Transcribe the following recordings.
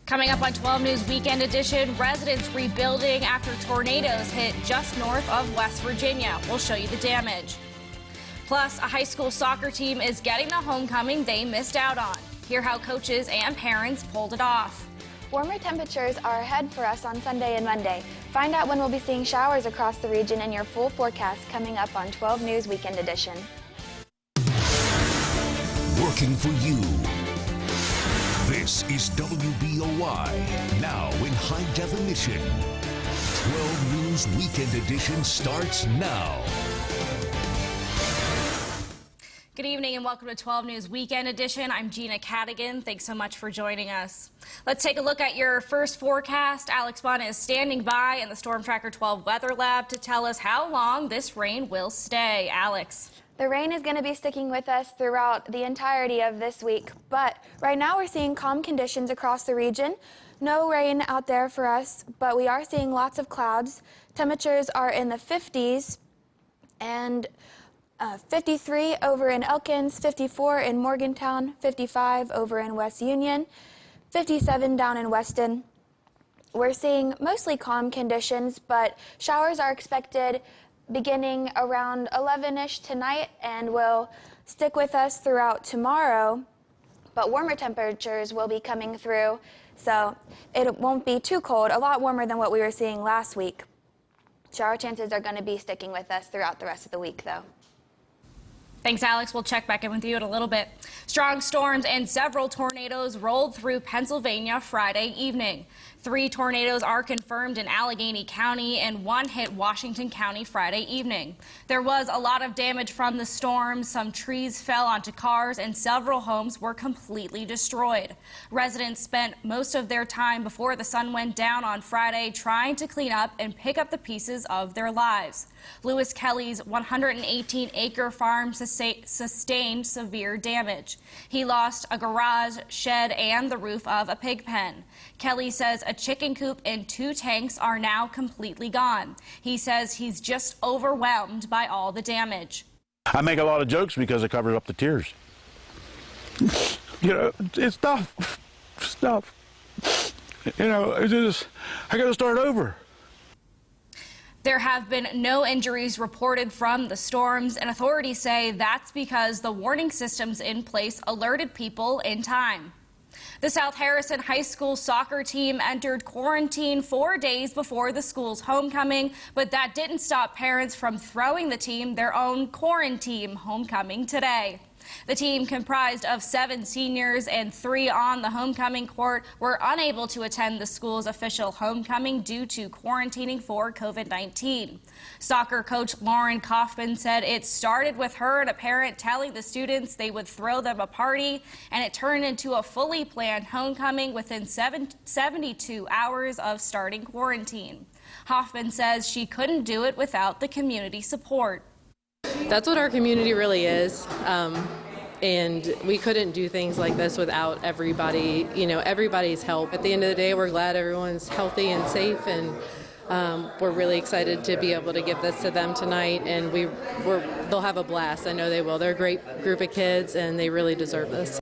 Coming up on 12 News Weekend Edition, residents rebuilding after tornadoes hit just north of West Virginia. We'll show you the damage. Plus, a high school soccer team is getting the homecoming they missed out on. Hear how coaches and parents pulled it off. Warmer temperatures are ahead for us on Sunday and Monday. Find out when we'll be seeing showers across the region in your full forecast coming up on 12 News Weekend Edition. Working for you. This is WBOY, now in high definition. 12 News Weekend Edition starts now. Good evening and welcome to 12 News Weekend Edition. I'm Gina Cadigan. Thanks so much for joining us. Let's take a look at your first forecast. Alex Bunn is standing by in the Storm Tracker 12 Weather Lab to tell us how long this rain will stay. Alex. The rain is going to be sticking with us throughout the entirety of this week, but right now we're seeing calm conditions across the region. No rain out there for us, but we are seeing lots of clouds. Temperatures are in the 50s and 53 over in Elkins, 54 in Morgantown, 55 over in West Union, 57 down in Weston. We're seeing mostly calm conditions, but showers are expected beginning around 11-ish tonight and will stick with us throughout tomorrow. But warmer temperatures will be coming through, so it won't be too cold, a lot warmer than what we were seeing last week. Shower chances are going to be sticking with us throughout the rest of the week, though. Thanks, Alex. We'll check back in with you in a little bit. Strong storms and several tornadoes rolled through Pennsylvania Friday evening. 3 tornadoes are confirmed in Allegheny County and 1 hit Washington County Friday evening. There was a lot of damage from the storm. Some trees fell onto cars and several homes were completely destroyed. Residents spent most of their time before the sun went down on Friday trying to clean up and pick up the pieces of their lives. Lewis Kelly's 118-acre farm sustained severe damage. He lost a garage, shed, and the roof of a pig pen. Kelly says a chicken coop and 2 tanks are now completely gone. He says he's just overwhelmed by all the damage. I make a lot of jokes because it covers up the tears. You know, it's tough. Stuff. You know, it's just, I got to start over. There have been no injuries reported from the storms, and authorities say that's because the warning systems in place alerted people in time. The South Harrison High School soccer team entered quarantine 4 days before the school's homecoming, but that didn't stop parents from throwing the team their own quarantine homecoming today. The team, comprised of 7 seniors and 3 on the homecoming court, were unable to attend the school's official homecoming due to quarantining for COVID-19. Soccer coach Lauren Kaufman said it started with her and a parent telling the students they would throw them a party, and it turned into a fully planned homecoming within 72 hours of starting quarantine. Hoffman says she couldn't do it without the community support. That's what our community really is, and we couldn't do things like this without everybody, everybody's help. At the end of the day, we're glad everyone's healthy and safe, and we're really excited to be able to give this to them tonight, and they'll have a blast. I know they will. They're a great group of kids, and they really deserve this.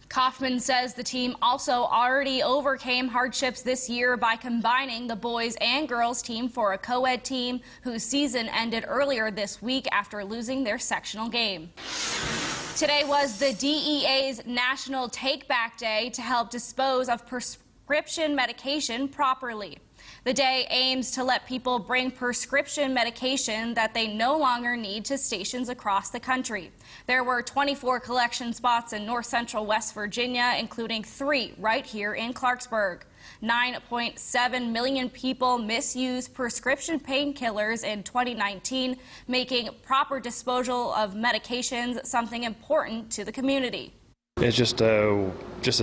Kaufman says the team also already overcame hardships this year by combining the boys and girls team for a co-ed team whose season ended earlier this week after losing their sectional game. Today was the DEA's National Take Back Day to help dispose of prescription medication properly. The day aims to let people bring prescription medication that they no longer need to stations across the country. There were 24 collection spots in north central West Virginia, including 3 right here in Clarksburg. 9.7 million people misused prescription painkillers in 2019, making proper disposal of medications something important to the community. It's just a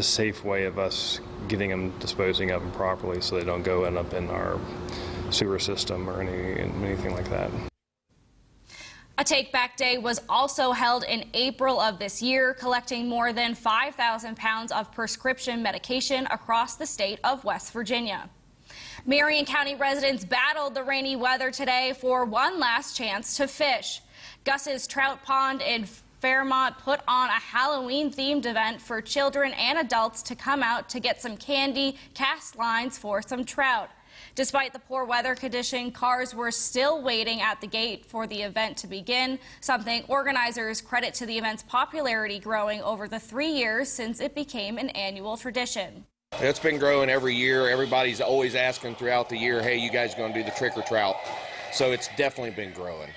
safe way of us getting them, disposing of them properly so they don't end up in our sewer system or anything like that. A Take Back Day was also held in April of this year, collecting more than 5,000 pounds of prescription medication across the state of West Virginia. Marion County residents battled the rainy weather today for one last chance to fish. Gus's Trout Pond in Fairmont put on a Halloween-themed event for children and adults to come out to get some candy, cast lines for some trout. Despite the poor weather condition, cars were still waiting at the gate for the event to begin, something organizers credit to the event's popularity growing over the 3 years since it became an annual tradition. It's been growing every year. Everybody's always asking throughout the year, hey, you guys going to do the trick or trout? So it's definitely been growing.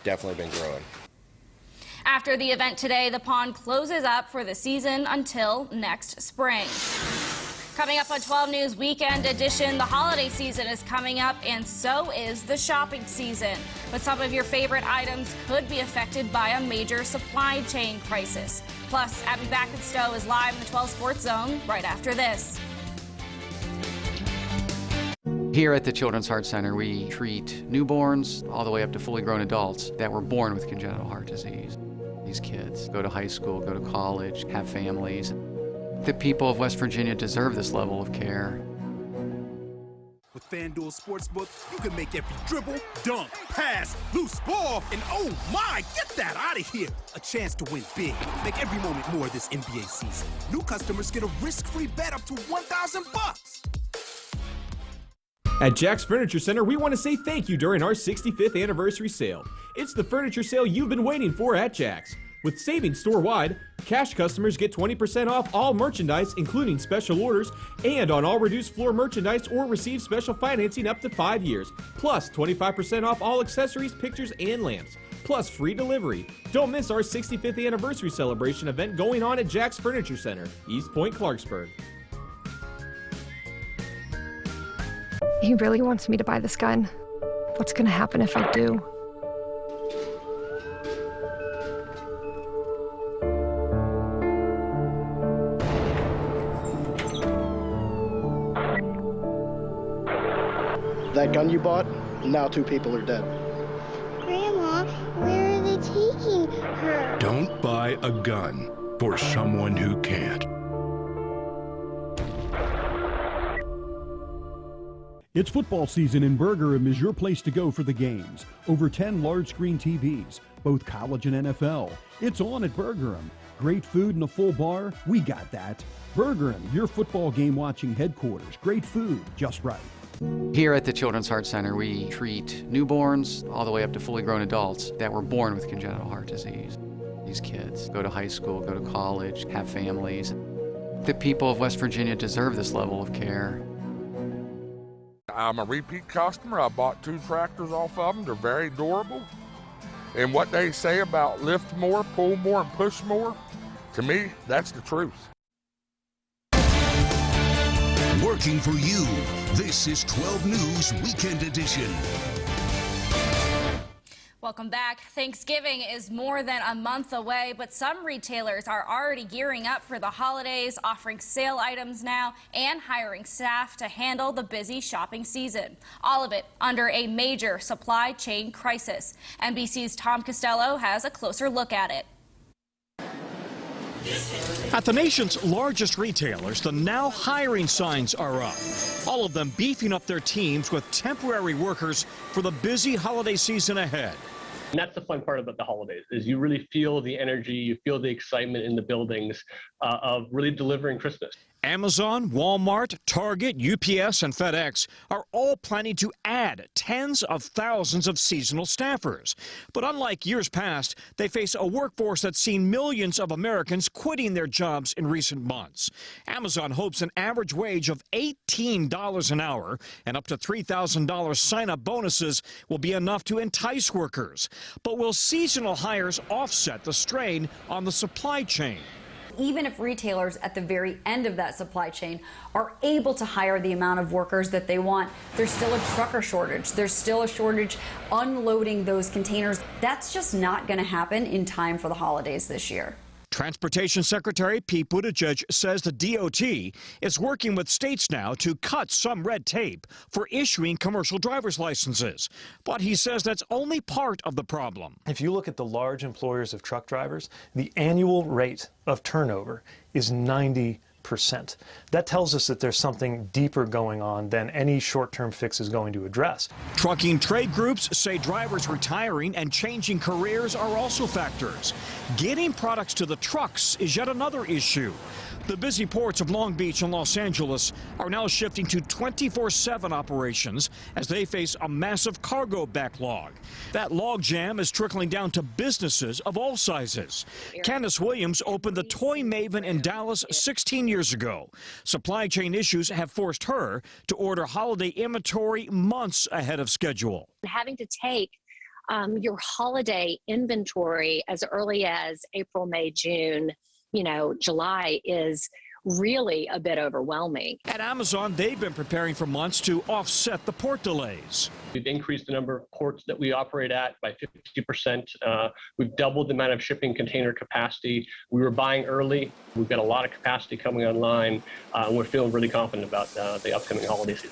Definitely been growing. After the event today, the pond closes up for the season until next spring. Coming up on 12 News Weekend Edition, the holiday season is coming up, and so is the shopping season. But some of your favorite items could be affected by a major supply chain crisis. Plus, Abby Backenstow is live in the 12 Sports Zone right after this. Here at the Children's Heart Center, we treat newborns all the way up to fully grown adults that were born with congenital heart disease. These kids go to high school, go to college, have families. The people of West Virginia deserve this level of care. With FanDuel Sportsbook, you can make every dribble, dunk, pass, loose ball, and oh my, get that out of here! A chance to win big. Make every moment more this NBA season. New customers get a risk-free bet up to $1,000. At Jack's Furniture Center, we want to say thank you during our 65th anniversary sale. It's the furniture sale you've been waiting for at Jack's. With savings store-wide, cash customers get 20% off all merchandise, including special orders, and on all reduced floor merchandise or receive special financing up to 5 years, plus 25% off all accessories, pictures, and lamps, plus free delivery. Don't miss our 65th anniversary celebration event going on at Jack's Furniture Center, East Point, Clarksburg. He really wants me to buy this gun. What's going to happen if I do? That gun you bought, now 2 people are dead. Grandma, where are they taking her? Don't buy a gun for someone who can't. It's football season and Burger Room is your place to go for the games. Over 10 large screen TVs, both college and NFL. It's on at Burger Room. Great food and a full bar, we got that. Burger Room, your football game watching headquarters. Great food, just right. Here at the Children's Heart Center, we treat newborns all the way up to fully grown adults that were born with congenital heart disease. These kids go to high school, go to college, have families. The people of West Virginia deserve this level of care. I'm a repeat customer. I bought 2 tractors off of them. They're very durable. And what they say about lift more, pull more, and push more, to me, that's the truth. Working for you, this is 12 News Weekend Edition. Welcome back. Thanksgiving is more than a month away, but some retailers are already gearing up for the holidays, offering sale items now and hiring staff to handle the busy shopping season. All of it under a major supply chain crisis. NBC's Tom Costello has a closer look at it. At the nation's largest retailers, the now hiring signs are up. All of them beefing up their teams with temporary workers for the busy holiday season ahead. And that's the fun part about the holidays, is you really feel the energy, you feel the excitement in the buildings of really delivering Christmas. Amazon, Walmart, Target, UPS, and FedEx are all planning to add tens of thousands of seasonal staffers. But unlike years past, they face a workforce that's seen millions of Americans quitting their jobs in recent months. Amazon hopes an average wage of $18 an hour and up to $3,000 sign-up bonuses will be enough to entice workers. But will seasonal hires offset the strain on the supply chain? Even if retailers at the very end of that supply chain are able to hire the amount of workers that they want, there's still a trucker shortage. There's still a shortage unloading those containers. That's just not going to happen in time for the holidays this year. Transportation Secretary Pete Buttigieg says the DOT is working with states now to cut some red tape for issuing commercial driver's licenses. But he says that's only part of the problem. If you look at the large employers of truck drivers, the annual rate of turnover is 90%. 5%. That tells us that there's something deeper going on than any short-term fix is going to address. Trucking trade groups say drivers retiring and changing careers are also factors. Getting products to the trucks is yet another issue. The busy ports of Long Beach and Los Angeles are now shifting to 24/7 operations as they face a massive cargo backlog. That logjam is trickling down to businesses of all sizes. Candace Williams opened the Toy Maven in Dallas 16 years ago. Supply chain issues have forced her to order holiday inventory months ahead of schedule. Having to take your holiday inventory as early as April, May, June, July is really a bit overwhelming. At Amazon, they've been preparing for months to offset the port delays. We've increased the number of ports that we operate at by 50%. We've doubled the amount of shipping container capacity. We were buying early. We've got a lot of capacity coming online, and we're feeling really confident about the upcoming holiday season.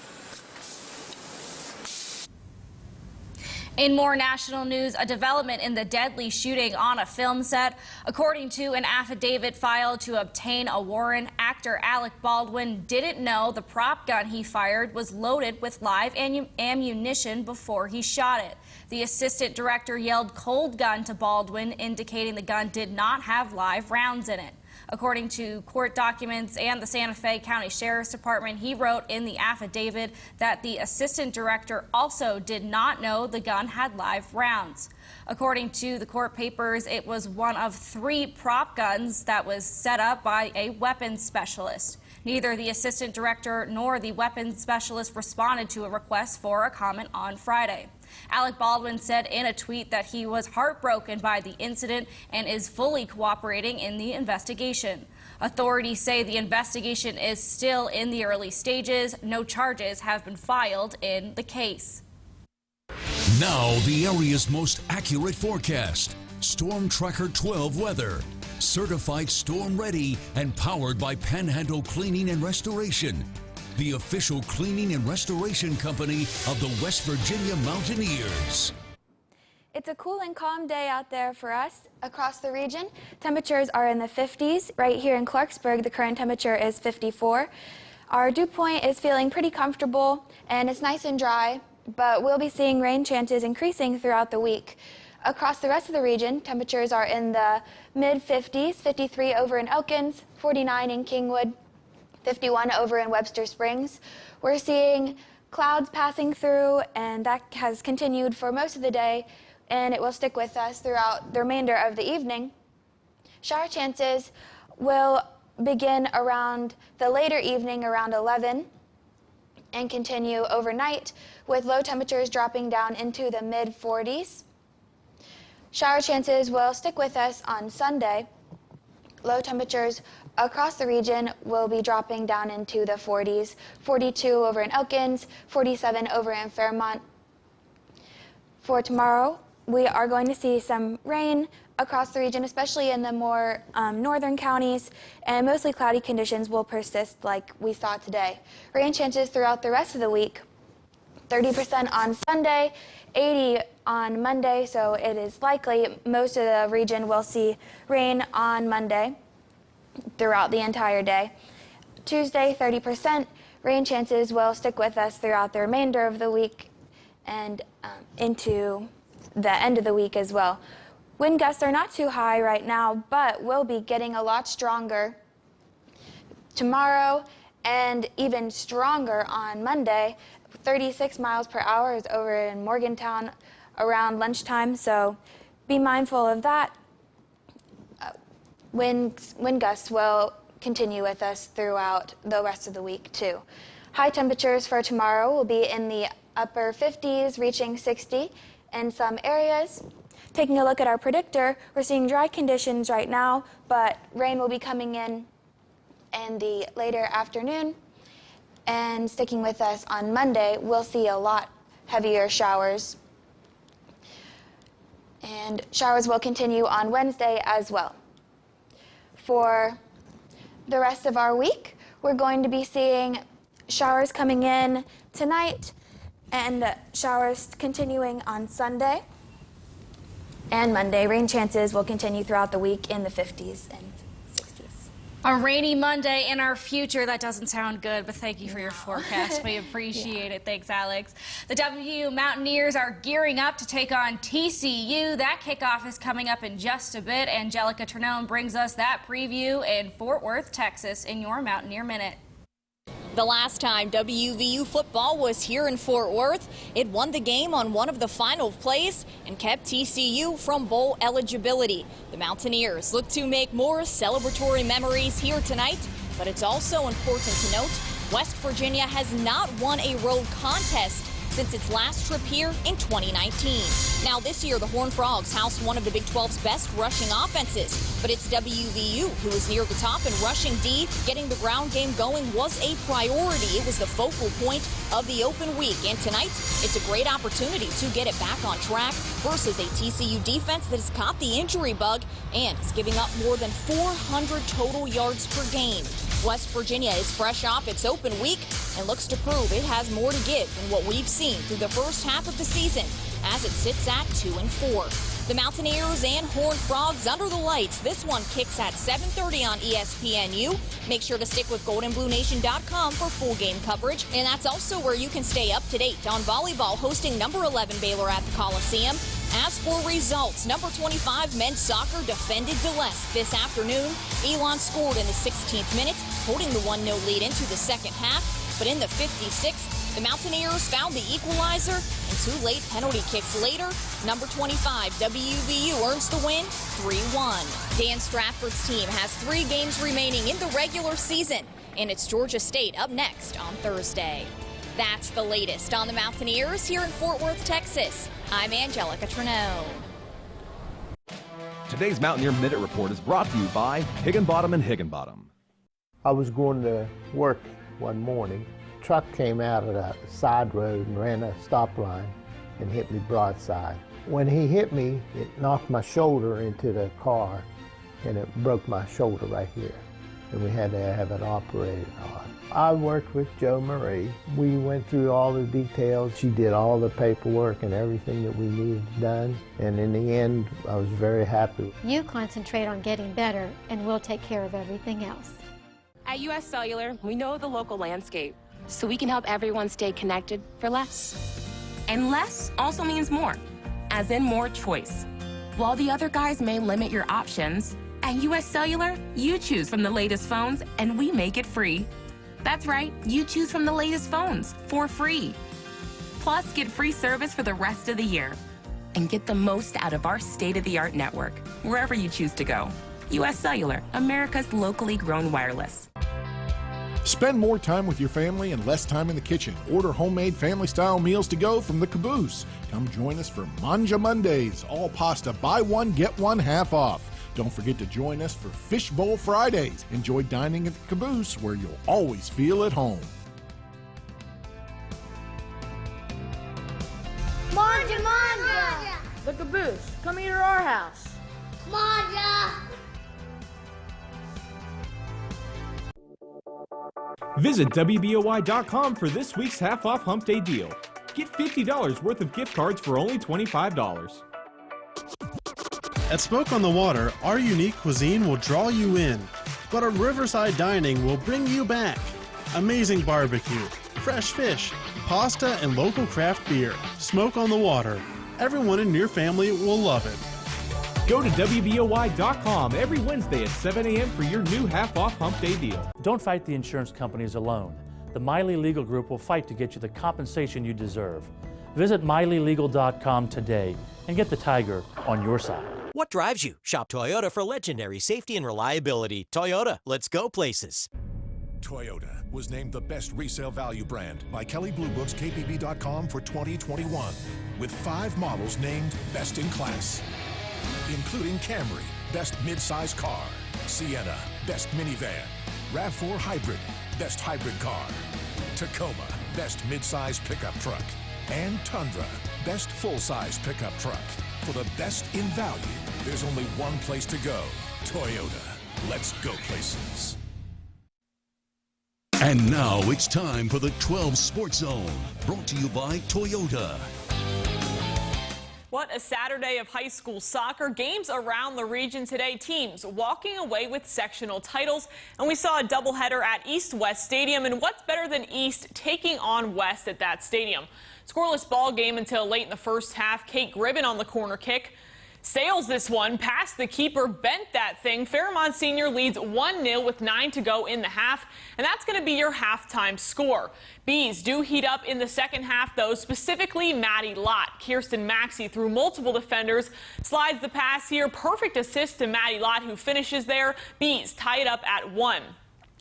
In more national news, a development in the deadly shooting on a film set. According to an affidavit filed to obtain a warrant, actor Alec Baldwin didn't know the prop gun he fired was loaded with live ammunition before he shot it. The assistant director yelled "cold gun" to Baldwin, indicating the gun did not have live rounds in it. According to court documents and the Santa Fe County Sheriff's Department, he wrote in the affidavit that the assistant director also did not know the gun had live rounds. According to the court papers, it was one of 3 prop guns that was set up by a weapons specialist. Neither the assistant director nor the weapons specialist responded to a request for a comment on Friday. Alec Baldwin said in a tweet that he was heartbroken by the incident and is fully cooperating in the investigation. Authorities say the investigation is still in the early stages. No charges have been filed in the case. Now, the area's most accurate forecast. Storm Tracker 12 weather. Certified storm ready and powered by Panhandle Cleaning and Restoration, the official cleaning and restoration company of the West Virginia Mountaineers. It's a cool and calm day out there for us. Across the region, temperatures are in the 50s. Right here in Clarksburg, the current temperature is 54. Our dew point is feeling pretty comfortable and it's nice and dry, but we'll be seeing rain chances increasing throughout the week. Across the rest of the region, temperatures are in the mid-50s, 53 over in Elkins, 49 in Kingwood, 51 over in Webster Springs. We're seeing clouds passing through, and that has continued for most of the day, and it will stick with us throughout the remainder of the evening. Shower chances will begin around the later evening, around 11, and continue overnight, with low temperatures dropping down into the mid-40s. Shower chances will stick with us on Sunday. Low temperatures across the region will be dropping down into the 40s, 42 over in Elkins, 47 over in Fairmont. For tomorrow, we are going to see some rain across the region, especially in the more northern counties, and mostly cloudy conditions will persist like we saw today. Rain chances throughout the rest of the week, 30% on Sunday, 80 on Monday, so it is likely most of the region will see rain on Monday throughout the entire day. Tuesday, 30%. Rain chances will stick with us throughout the remainder of the week and into the end of the week as well. Wind gusts are not too high right now, but will be getting a lot stronger tomorrow and even stronger on Monday. 36 miles per hour is over in Morgantown around lunchtime, so be mindful of that. Wind gusts will continue with us throughout the rest of the week too. High temperatures for tomorrow will be in the upper 50s, reaching 60 in some areas. Taking a look at our predictor, we're seeing dry conditions right now, but rain will be coming in the later afternoon. And sticking with us on Monday, we'll see a lot heavier showers. And showers will continue on Wednesday as well. For the rest of our week, we're going to be seeing showers coming in tonight and showers continuing on Sunday and Monday. Rain chances will continue throughout the week in the 50s and 60s. A rainy Monday in our future. That doesn't sound good, but thank you for your forecast. We appreciate it. Thanks, Alex. The WVU Mountaineers are gearing up to take on TCU. That kickoff is coming up in just a bit. Angelica Trinone brings us that preview in Fort Worth, Texas, in your Mountaineer Minute. The last time WVU football was here in Fort Worth, it won the game on one of the final plays and kept TCU from bowl eligibility. The Mountaineers look to make more celebratory memories here tonight, but it's also important to note West Virginia has not won a road contest since its last trip here in 2019. Now this year, the Horned Frogs housed one of the Big 12's best rushing offenses, but it's WVU who is near the top in rushing D. Getting the ground game going was a priority. It was the focal point of the open week, and tonight, it's a great opportunity to get it back on track versus a TCU defense that has caught the injury bug and is giving up more than 400 total yards per game. West Virginia is fresh off its open week and looks to prove it has more to give than what we've seen through the first half of the season as it sits at 2-4. The Mountaineers and Horned Frogs under the lights. This one kicks at 7:30 on ESPNU. Make sure to stick with goldenbluenation.com for full game coverage. And that's also where you can stay up to date on volleyball hosting number 11 Baylor at the Coliseum. As for results, number 25 men's soccer defended Deleske this afternoon. Elon scored in the 16th minute, holding the 1-0 lead into the second half. But in the 56th, the Mountaineers found the equalizer, and two late penalty kicks later, number 25 WVU earns the win 3-1. Dan Stratford's team has 3 games remaining in the regular season, and it's Georgia State up next on Thursday. That's the latest on the Mountaineers here in Fort Worth, Texas. I'm Angelica Trinone. Today's Mountaineer Minute Report is brought to you by Higginbottom & Higginbottom. I was going to work one morning. A truck came out of the side road and ran a stop line and hit me broadside. When he hit me, it knocked my shoulder into the car and it broke my shoulder right here. And we had to have it operated on. I worked with Jo Marie. We went through all the details. She did all the paperwork and everything that we needed done. And in the end, I was very happy. You concentrate on getting better, and we'll take care of everything else. At US Cellular, we know the local landscape, so we can help everyone stay connected for less. And less also means more, as in more choice. While the other guys may limit your options, at US Cellular, you choose from the latest phones, and we make it free. That's right, you choose from the latest phones for free. Plus, get free service for the rest of the year. And get the most out of our state-of-the-art network, wherever you choose to go. US Cellular, America's locally grown wireless. Spend more time with your family and less time in the kitchen. Order homemade family-style meals to go from The Caboose. Come join us for Manja Mondays. All pasta, buy one, get one half off. Don't forget to join us for Fish Bowl Fridays. Enjoy dining at The Caboose, where you'll always feel at home. Manja, Manja! The Caboose, come eat at our house. Manja! Visit WBOI.com for this week's half-off Hump Day deal. Get $50 worth of gift cards for only $25. At Smoke on the Water, our unique cuisine will draw you in, but our Riverside dining will bring you back. Amazing barbecue, fresh fish, pasta, and local craft beer. Smoke on the Water. Everyone in your family will love it. Go to WBOI.com every Wednesday at 7 a.m. for your new half-off Hump Day deal. Don't fight the insurance companies alone. The Miley Legal Group will fight to get you the compensation you deserve. Visit MileyLegal.com today and get the tiger on your side. What drives you? Shop Toyota for legendary safety and reliability. Toyota, let's go places. Toyota was named the best resale value brand by Kelley Blue Book's KBB.com for 2021, with 5 models named best in class, including Camry, best midsize car, Sienna, best minivan, RAV4 Hybrid, best hybrid car, Tacoma, best midsize pickup truck, and Tundra, best full-size pickup truck. For the best in value, there's only one place to go. Toyota. Let's go places. And now it's time for the 12 Sports Zone, brought to you by Toyota. What a Saturday of high school soccer. Games around the region today. Teams walking away with sectional titles. And we saw a doubleheader at East-West Stadium. And what's better than East taking on West at that stadium? Scoreless ball game until late in the first half. Kate Gribben on the corner kick. Sails this one past the keeper, bent that thing. Fairmont Senior leads 1-0 with 9 to go in the half, and that's going to be your halftime score. Bees do heat up in the second half, though, specifically Maddie Lott. Kirsten Maxey through multiple defenders, slides the pass here. Perfect assist to Maddie Lott, who finishes there. Bees tie it up at 1.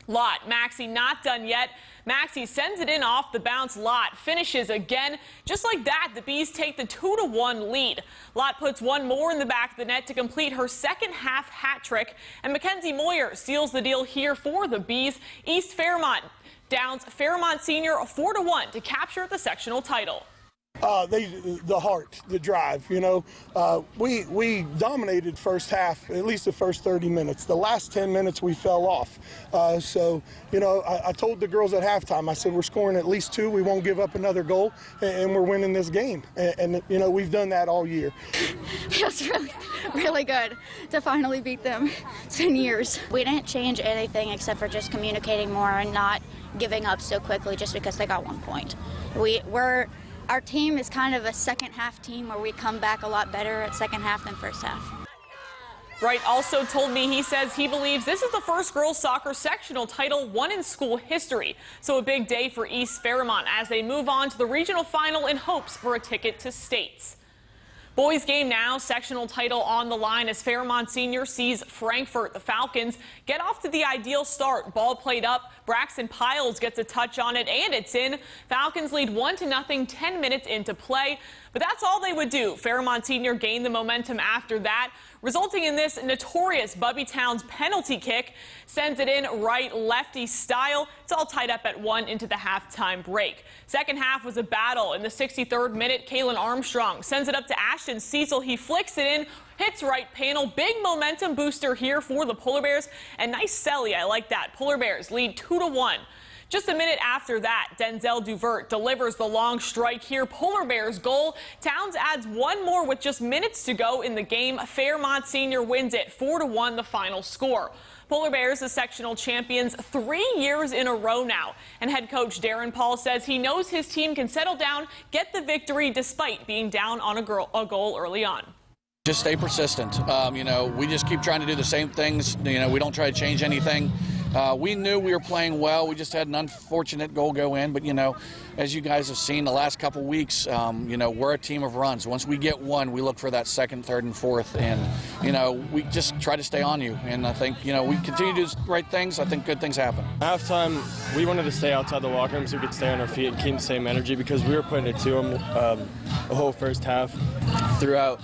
Lott, Maxey not done yet. Maxey sends it in off the bounce. Lott finishes again. Just like that, the Bees take the 2-1 lead. Lott puts one more in the back of the net to complete her second half hat trick. And Mackenzie Moyer seals the deal here for the Bees. East Fairmont downs Fairmont Senior 4-1 to capture the sectional title. The heart, the drive, you know. We dominated first half, at least the first 30 minutes. The last 10 minutes we fell off. So, you know, I told the girls at halftime, I said, we're scoring at least 2. We won't give up another goal, and we're winning this game. And you know, we've done that all year. Feels really good to finally beat them. It's been years. We didn't change anything except for just communicating more and not giving up so quickly just because they got 1 point. Our team is kind of a second half team where we come back a lot better at second half than first half. Wright also told me he says he believes this is the first girls soccer sectional title won in school history. So a big day for East Fairmont as they move on to the regional final in hopes for a ticket to states. Boys game now, sectional title on the line as Fairmont Senior sees Frankfort. The Falcons get off to the ideal start. Ball played up. Braxton Piles gets a touch on it, and it's in. Falcons lead 1-0, 10 minutes into play. But that's all they would do. Fairmont Senior gained the momentum after that, resulting in this notorious Bubby Towns penalty kick. Sends it in right lefty style. It's all tied up at 1 into the halftime break. Second half was a battle. In the 63rd minute, Kaylin Armstrong sends it up to Ashton Cecil. He flicks it in, hits right panel. Big momentum booster here for the Polar Bears. And nice celly, I like that. Polar Bears lead 2-1. Just a minute after that, Denzel Duvert delivers the long strike here. Polar Bears goal. Towns adds one more with just minutes to go in the game. Fairmont Senior wins it 4-1, the final score. Polar Bears, the sectional champions 3 years in a row now. And head coach Darren Paul says he knows his team can settle down, get the victory despite being down on a goal early on. Just stay persistent. You know, we just keep trying to do the same things. You know, we don't try to change anything. We knew we were playing well. We just had an unfortunate goal go in. But, you know, as you guys have seen the last couple weeks, you know, we're a team of runs. Once we get one, we look for that second, third, and fourth. And, you know, we just try to stay on you. And I think, you know, we continue to do the right things. I think good things happen. At halftime, we wanted to stay outside the locker room so we could stay on our feet and keep the same energy because we were putting it to them the whole first half. Throughout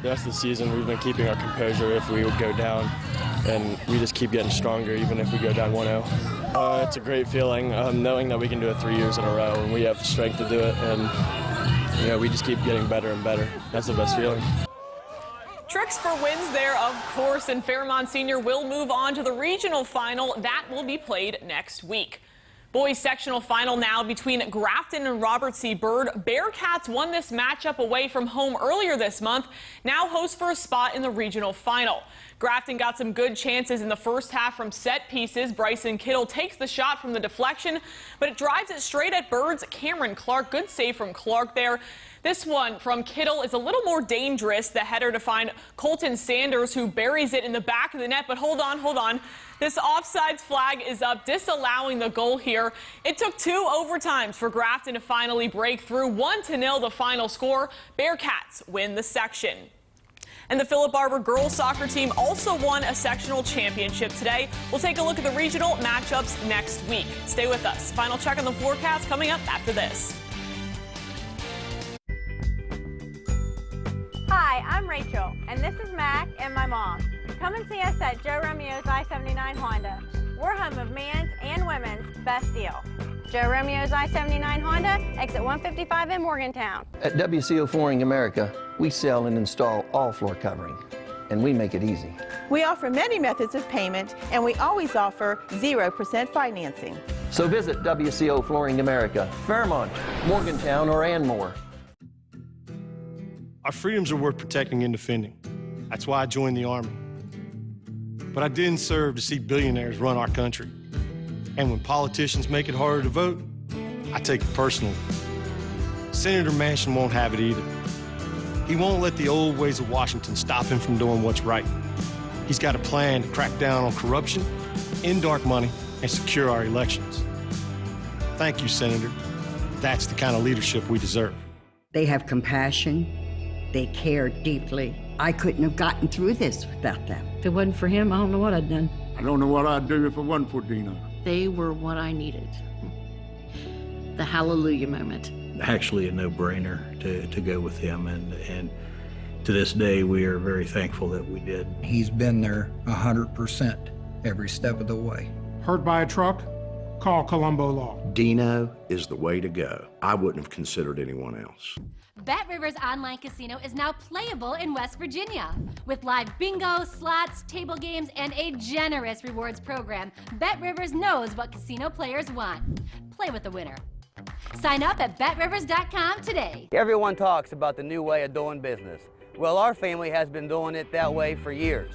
the rest of the season, we've been keeping our composure if we would go down, and we just keep getting stronger even if we go down 1-0. It's a great feeling knowing that we can do it 3 years in a row, and we have the strength to do it, and you know, we just keep getting better and better. That's the best feeling. Tricks for wins there, of course, and Fairmont Senior will move on to the regional final. That will be played next week. Boys sectional final now between Grafton and Robert C. Byrd. Bearcats won this matchup away from home earlier this month, now host for a spot in the regional final. Grafton got some good chances in the first half from set pieces. Bryson Kittle takes the shot from the deflection, but it drives it straight at Byrd's Cameron Clark. Good save from Clark there. This one from Kittle is a little more dangerous. The header to find Colton Sanders, who buries it in the back of the net. But hold on. This offsides flag is up, disallowing the goal here. It took 2 overtimes for Grafton to finally break through. 1-0 the final score. Bearcats win the section. And the Philip Barber girls soccer team also won a sectional championship today. We'll take a look at the regional matchups next week. Stay with us. Final check on the forecast coming up after this. Hi, I'm Rachel, and this is Mac and my mom. Come and see us at Joe Romeo's I-79 Honda. We're home of men's and women's best deal. Joe Romeo's I-79 Honda, exit 155 in Morgantown. At WCO Flooring America, we sell and install all floor covering, and we make it easy. We offer many methods of payment, and we always offer 0% financing. So visit WCO Flooring America, Fairmont, Morgantown, or Anmore. Our freedoms are worth protecting and defending. That's why I joined the Army. But I didn't serve to see billionaires run our country. And when politicians make it harder to vote, I take it personally. Senator Manchin won't have it either. He won't let the old ways of Washington stop him from doing what's right. He's got a plan to crack down on corruption, end dark money, and secure our elections. Thank you, Senator. That's the kind of leadership we deserve. They have compassion. They care deeply. I couldn't have gotten through this without them. If it wasn't for him, I don't know what I'd done. I don't know what I'd do if it wasn't for Dina. They were what I needed. The hallelujah moment. Actually a no-brainer to go with him, and to this day we are very thankful that we did. He's been there 100% every step of the way. Hurt by a truck? Call Colombo Law. Dino is the way to go. I wouldn't have considered anyone else. Bet Rivers Online Casino is now playable in West Virginia. With live bingo, slots, table games, and a generous rewards program, Bet Rivers knows what casino players want. Play with the winner. Sign up at betrivers.com today. Everyone talks about the new way of doing business. Well, our family has been doing it that way for years.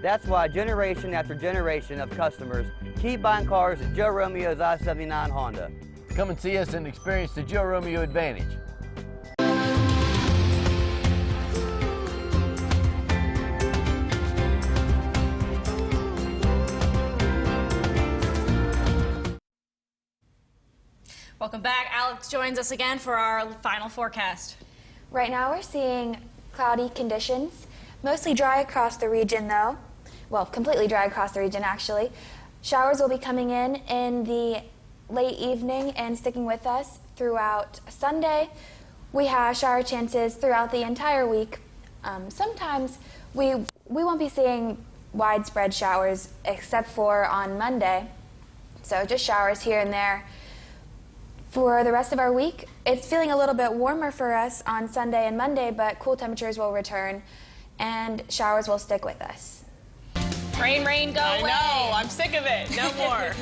That's why generation after generation of customers keep buying cars at Joe Romeo's I-79 Honda. Come and see us and experience the Joe Romeo advantage. Welcome back. Alex joins us again for our final forecast. Right now we're seeing cloudy conditions, mostly dry across the region though. Well, completely dry across the region actually. Showers will be coming in the late evening and sticking with us throughout Sunday. We have shower chances throughout the entire week. Sometimes we won't be seeing widespread showers except for on Monday. So just showers here and there. For the rest of our week, it's feeling a little bit warmer for us on Sunday and Monday, but cool temperatures will return and showers will stick with us. Rain, rain, go away. I know. I'm sick of it. No more.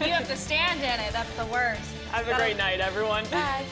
You have to stand in it. That's the worst. Have a great night, everyone. Bye.